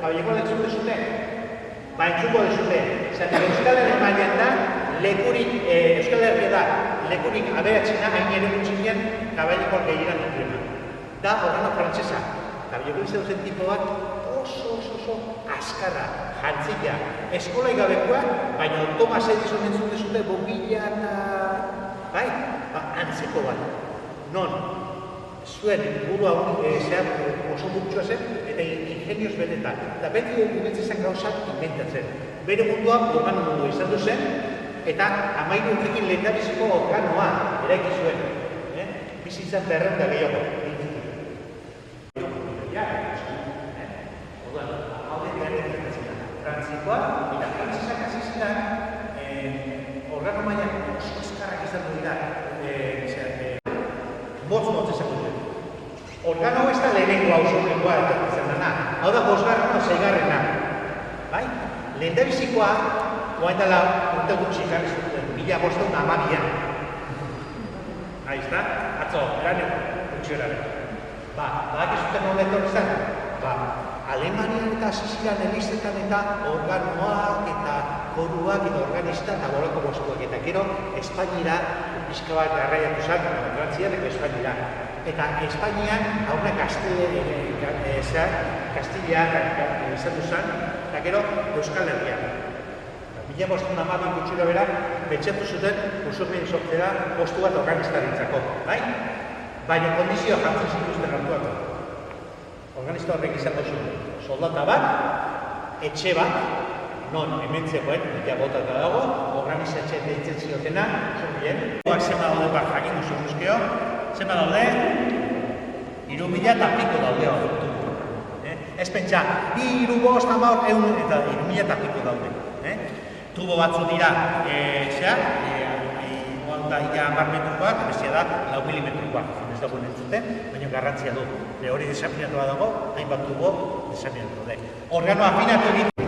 Jabeleko entzun dezute? Ba, entzuko dezute. Zaten, Euskal Herri mailan da, Euskal Herria da, lekurik aberatxena hain ere gutxinean jabeleko gehieran entrena. Da, organo frantzesa. Jabeleko izan duzen tipo bat oso askarra, jantzila. Eskolai gabekoa, baina Thomas Edison entzun dezute bombilla eta... Bai, antzeko bat. Non, zuen burua oso mutxua zen eta ingenioz benetan. Eta beti gubetzen gauzak inventatzen. Bere mundua organo mundu izan duzen, eta 13 urtekin lehendabiziko organoa eraiki zuen. Bizitzan 200 da gehiago. Frantzikoa, eta frantzesak hasi ziren organo mailan oso eskarrak izango dira motz esango dut. Organo ez da lehenengo auzonekoa etortzen dena. Hau da, 5. eta 6. Bai? Lehendabizikoa, oain dela urte gutxi jarri zuten, 1512an. Ahizta? Atzo, eranen gutxi eraren. Ba, badakizuten nola etorri zen? Ba, Alemanian eta Sicilian elizetan eta organoak eta koruak eta organista eta bolako boskoak. Eta gero, Espainiara pixka bat garraiatu zen, Frantzian eta Espainiara. Eta Espainian, hauna Kastila izan duzan, eta gero Euskal Herrian. 1512 gutxira bera, pentsatu zuten usurmen sortzera postu bat organistarentzako, bai? Baina kondizioa jartzen zituzten hartuako. Organista horrek izango zuen soldata bat, etxe bat, non hementzekoen, ja botata dago, organista etxe deitzen ziotena, zurrien. Zema daude bat jakin duzu guzkio, zema daude, 3.000 eta piko daude hor. Ez pentsa, 2, 3, 5, 10, eta 3.000 eta piko daude. Tubo batzu dira, da ia 10 metrokoak, bestia da 4 milimetrokoak. Ez dagoen entzuten, baina garrantzia du. Hori desafinatu dago, hainbat tubo desafinatu daude. Organo afinatu egiten.